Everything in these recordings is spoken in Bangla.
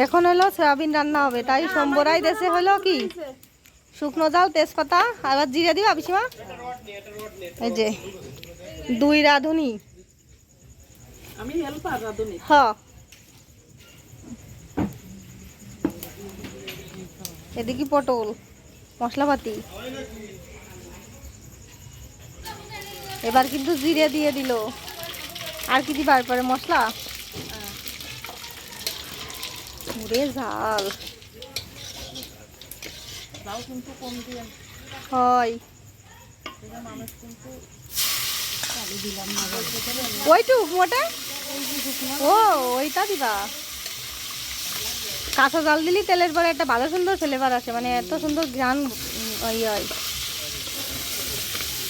এখন হলো সয়াবিন রান্না হবে, তাই সম্বরাই দেশে হলো কি শুকনো জাল, তেজপাতা, আবার জিরে দিবা পিসিমা। এই যে 2 রাঁধুনি, আমি হেল্পার রাঁধুনি। হ্যাঁ, এদিকে পটল মশলাপাতি। এবার কিন্তু জিরে দিয়ে দিল, আর কি দিবার পরে মশলা পুরে ঝাল তাও কিন্তু কম দিয়ে হয়। মানুষ কিন্তু ওইটুক মোটে, ও ওইটা দিবা। কাঁচা জাল দিলি তেলের পরে একটা ভালো সুন্দর ফ্লেভার আসে, মানে এত সুন্দর ঘ্রাণ ইয়ে হয়।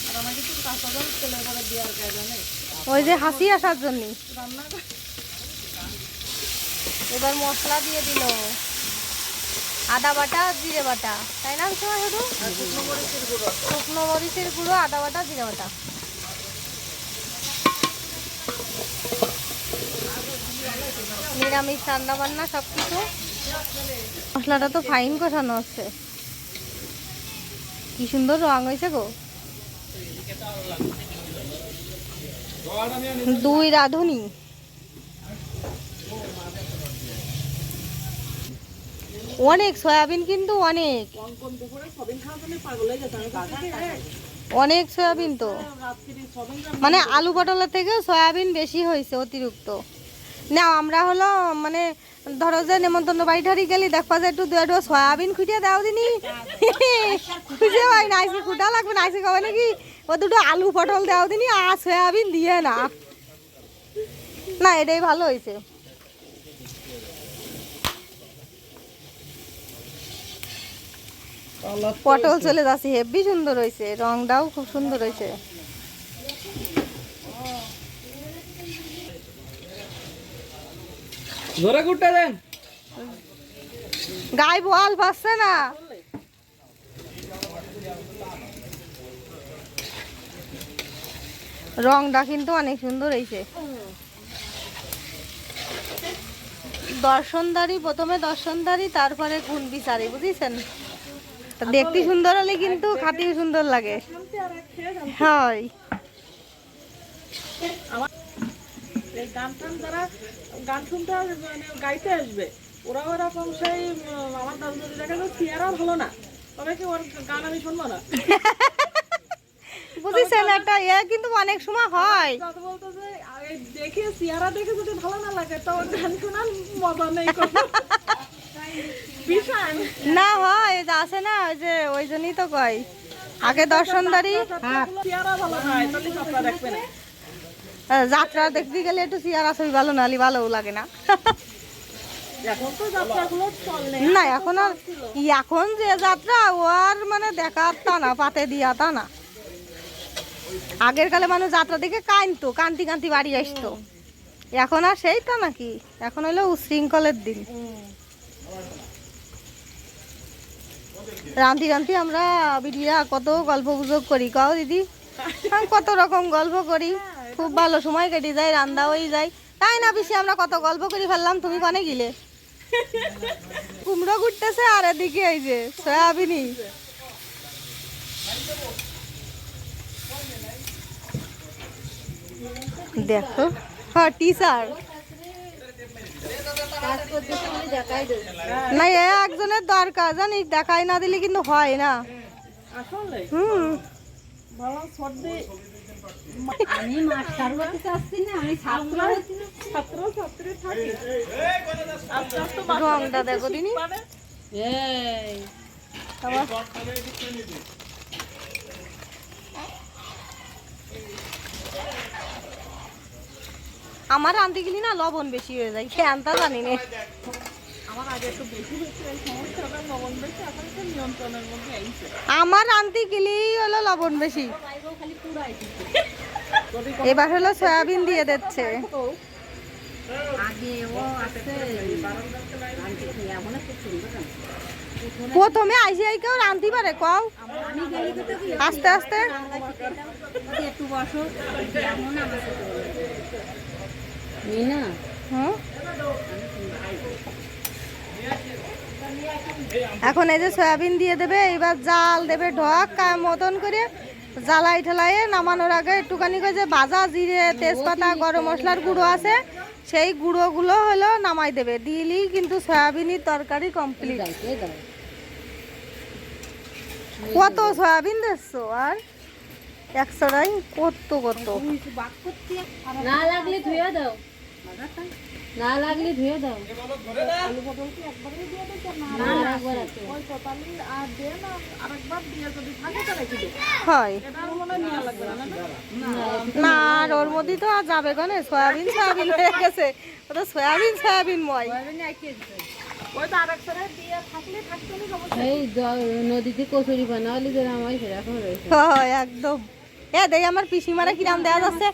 আর আমাকে তো কাঁচা জল তেলের পরে দেওয়ার কায়দা নেই, ওই যে হাসি আসার জন্য। রান্না এবার মশলা দিয়ে দিল, আদা বাটা, জিরে বাটা, তাই না? সময় শুধু শুকনো মরিচের গুঁড়ো। শুকনো মরিচের গুঁড়ো, আদা বাটা, জিরে বাটা। নিরামিষ রান্না বান্না সব কিছু। মশলাটা তো ফাইন কষানো হচ্ছে, কি সুন্দর রং হয়েছে গো। 2 রাঁধুনি, অনেক সয়াবিন কিন্তু অনেক, কোন দুপুরে সবিন খাওয়ার জন্য পাগল হয়ে গেছে। আমি অনেক সয়াবিন তো, রাত্রি সবিন মানে আলু পটলের থেকেও সয়াবিন বেশি হয়েছে অতিরিক্ত। না আমরা হলো মানে ধরো যে নেমন্তন্ন বাড়ি ঠাড়ি গেলি দেখবা যে একটু সয়াবিন খুঁটিয়ে দাও দিনি, খুঁজে পাই না, আইসি খুঁটা লাগবে না, আইসি কবে নাকি ও 2টো আলু পটল দাও দিনি, আর সয়াবিন দিয়ে না। না এটাই ভালো হয়েছে। পটল চলে যাচ্ছে, হেভি সুন্দর হয়েছে, রংটাও খুব সুন্দর হয়েছে। জোরে গুটটা দেন, গায়ে বল পাচ্ছে না। রংটা কিন্তু অনেক সুন্দর হয়েছে। দর্শনদারি, প্রথমে দর্শনদারি, তারপরে গুণ বিচারি, বুঝেছেন? দেখতে সুন্দর হলে কিন্তু খাতেও সুন্দর লাগে। হয় এই গান টান যারা গান শুনতে মানে গাইতে আসবে, ওরা ওরকম সেই আমার দাদু দাদি দেখা যায় চেয়ারা ভালো না, তবে কি ওর গান আমি শুনবো না। বুঝেছেন, একটা কিন্তু অনেক সময় হয়। দাদু বলতো যে দেখে চেয়ারা দেখে যদি ভালো না লাগে তো ওর গান শোনার মজা নেই কোনো। বিশাল না হয় যে আছে না, ওই যে ওই জন্যই তো কয় আগে দর্শনদারি। চেয়ারা ভালো হয় তাহলে যাত্রা দেখবে না। যাত্রা দেখতে গেলে একটু চেয়ার আসলে ভালো, নালি ভালোও লাগে না। এখন তো যাত্রাগুলো চলে না এখন আর, এখন যে যাত্রা ও আর মানে দেখার তা না, পাতে দিয়া তা না। আগের কালে মানুষ যাত্রা দেখে কাঁদতো, কান্তি কান্তি বাড়ি আসতো। এখন আর সেইটা নাকি, এখন হলো উশৃঙ্খলের দিন। রান্তি রান্তি আমরা বিটিয়া কত গল্প গুজব করি, কও দিদি? কত রকম গল্প করি, খুব ভালো সময় কেটে যায়, রান্না হয়ে যায়, তাই না পিসি? আমরা কত গল্প করে ফেললাম, তুমি কনে গিলে? কুমড়ো ঘুরতেছে আর এদিকে এই যে সয়াবিনি। দেখো, হ্যাঁ টিচার না, একজনের দরকার জানিস, দেখাই না দিলে কিন্তু হয় না। আসলে ভালো সর্দি। আমি মাস্টার হতে চাচ্ছি না, আমি ছাত্র ছাত্রী থাকি। আস্তে আস্তে রংটা দেখো দিনি। এই আমার রান্তি গেলি না লবণ বেশি হয়ে যায়, খেয়ানটা জানি না। আমার আগে একটু বেশি হচ্ছে এই সমস্যাটা, লবণ বেশি, এখন তো নিয়ন্ত্রণের মধ্যে আইছে। আমার রান্তি গেলি হলো লবণ বেশি। এবার হলো সয়াবিন দিয়ে দিচ্ছে। আগে ও আছে প্রথমে আইসি কেউ রান্তি পারে কও, আমি গেলি তো আস্তে আস্তে। একটু বসো, যেমন আমার মিনা হুম এখন এই যে সয়াবিন দিয়ে দেবে, এবার জাল দেবে ঢক মতন করে, জ্বালাই ঠেলাইয়ে নামানোর আগে একটুখানি করে যে ভাজা জিরে তেজপাতা গরম মশলার গুঁড়ো আছে সেই গুঁড়োগুলো হলো নামাই দেবে, দিলেই কিন্তু সয়াবিনের তরকারি কমপ্লিট। কত সয়াবিন দেখছো আর একশোটাই কত কত। না লাগলে ধুয়ে দাও, না লাগলে ধুয়ে দাও। আলু পটল কি একবারে দিয়ে দিতে না? না একবার আছে। ওই তো তাহলে আর দিয়ে না, আরেকবার দিয়ে যদি থাকে তাহলে কি দেবো? হয় এটা আর মনে হয় নেওয়া লাগবে না, না? না, আর ওর মধ্যে তো আর যাবে গনে, সয়াবিন সয়াবিন হয়ে গেছে, ও তো সয়াবিন সয়াবিন ময়। ওই তো আরেক সাথে দিয়ে থাকলে থাকতো না সমস্যা। এই নদীতে কচুরি বানাওয়ালি যেরকম হয় সেরকম রয়েছে। হয় একদম। এ দেই আমার পিসিমারা কিরাম দেয়া যাচ্ছে।